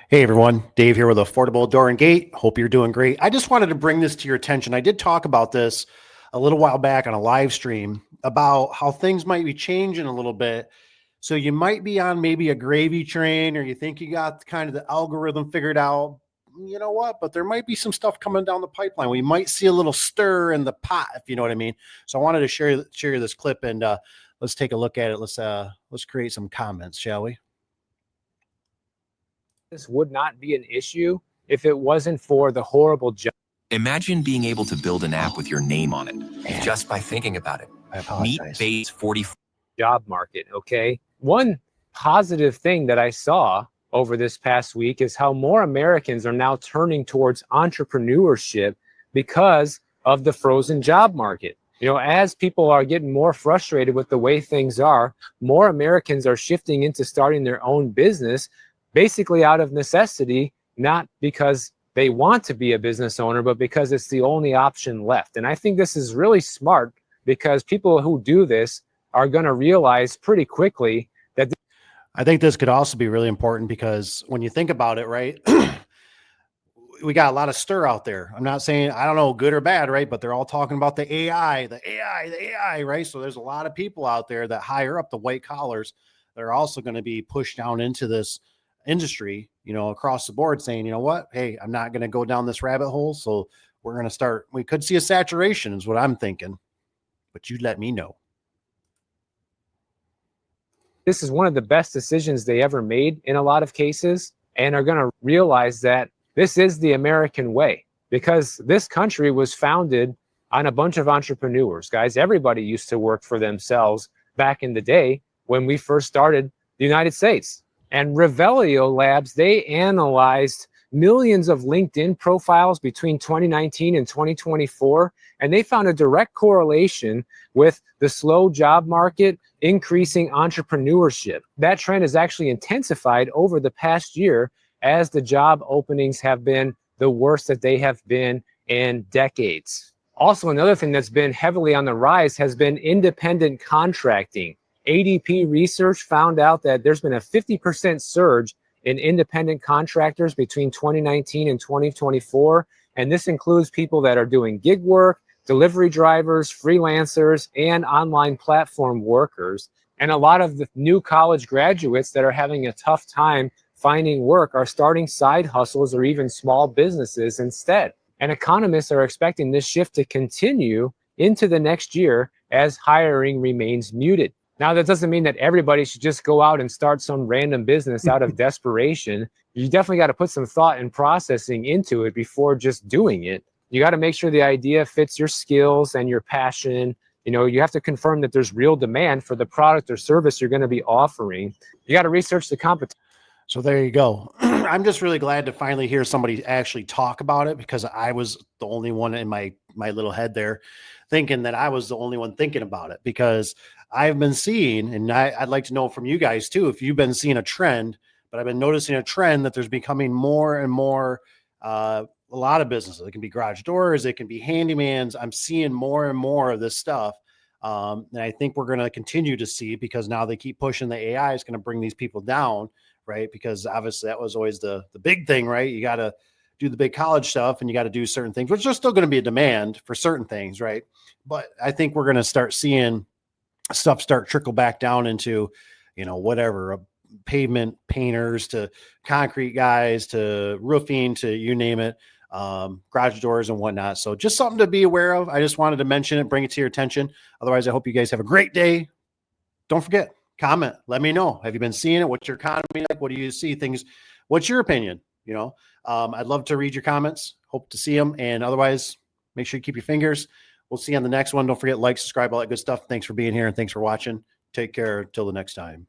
Hey everyone, Dave here with Affordable Door and Gate. Hope you're doing great. I just wanted to bring this to your attention. I did talk about this a little while back on a live stream about how things might be changing a little bit. So you might be on maybe a gravy train or you think you got kind of the algorithm figured out. You know what? But there might be some stuff coming down the pipeline. We might see a little stir in the pot, if you know what I mean. So I wanted to share this clip and let's take a look at it. Let's create some comments, shall we? This would not be an issue if it wasn't for the horrible job. Imagine being able to build an app with your name on it just by thinking about it. I apologize. Meet base 44. Job market, okay? One positive thing that I saw over this past week is how more Americans are now turning towards entrepreneurship because of the frozen job market. You know, as people are getting more frustrated with the way things are, more Americans are shifting into starting their own business, basically out of necessity, not because they want to be a business owner, but because it's the only option left. And I think this is really smart because people who do this are going to realize pretty quickly that. I think this could also be really important because when you think about it, right, we got a lot of stir out there. I'm not saying, I don't know, good or bad, right? But they're all talking about the AI, right? So there's a lot of people out there that hire up the white collars that are also going to be pushed down into this industry, you know, across the board saying, you know what, hey, I'm not going to go down this rabbit hole. So we're going to start, we could see a saturation is what I'm thinking, but you let me know. This is one of the best decisions they ever made in a lot of cases, and are going to realize that this is the American way because this country was founded on a bunch of entrepreneurs, guys. Everybody used to work for themselves back in the day when we first started the United States. And Revelio Labs, they analyzed millions of LinkedIn profiles between 2019 and 2024, and they found a direct correlation with the slow job market increasing entrepreneurship. That trend has actually intensified over the past year as the job openings have been the worst that they have been in decades. Also, another thing that's been heavily on the rise has been independent contracting. ADP research found out that there's been a 50% surge in independent contractors between 2019 and 2024. And this includes people that are doing gig work, delivery drivers, freelancers, and online platform workers. And a lot of the new college graduates that are having a tough time finding work are starting side hustles or even small businesses instead. And economists are expecting this shift to continue into the next year as hiring remains muted. Now, that doesn't mean that everybody should just go out and start some random business out of desperation. You definitely got to put some thought and processing into it before just doing it. You got to make sure the idea fits your skills and your passion. You know, you have to confirm that there's real demand for the product or service you're going to be offering. You got to research the competition. So there you go. I'm just really glad to finally hear somebody actually talk about it because I was the only one in my little head there thinking that I was the only one thinking about it, because I've been seeing, and I'd like to know from you guys too, if you've been seeing a trend, but I've been noticing a trend that there's becoming more and more, a lot of businesses. It can be garage doors, it can be handymans. I'm seeing more and more of this stuff. And I think we're going to continue to see, because now they keep pushing the AI is going to bring these people down, right? Because obviously that was always the big thing, right? You got to do the big college stuff and you got to do certain things, which there's still going to be a demand for certain things, right? But I think we're going to start seeing stuff start trickle back down into, you know, whatever, pavement painters to concrete guys to roofing to you name it, garage doors and whatnot. So just something to be aware of. I just wanted to mention it, bring it to your attention. Otherwise, I hope you guys have a great day. Don't forget, comment, let me know. Have you been seeing it? What's your economy like? What do you see things? What's your opinion? You know, I'd love to read your comments. Hope to see them. And otherwise, make sure you keep your fingers. We'll see you on the next one. Don't forget, like, subscribe, all that good stuff. Thanks for being here and thanks for watching. Take care. Till the next time.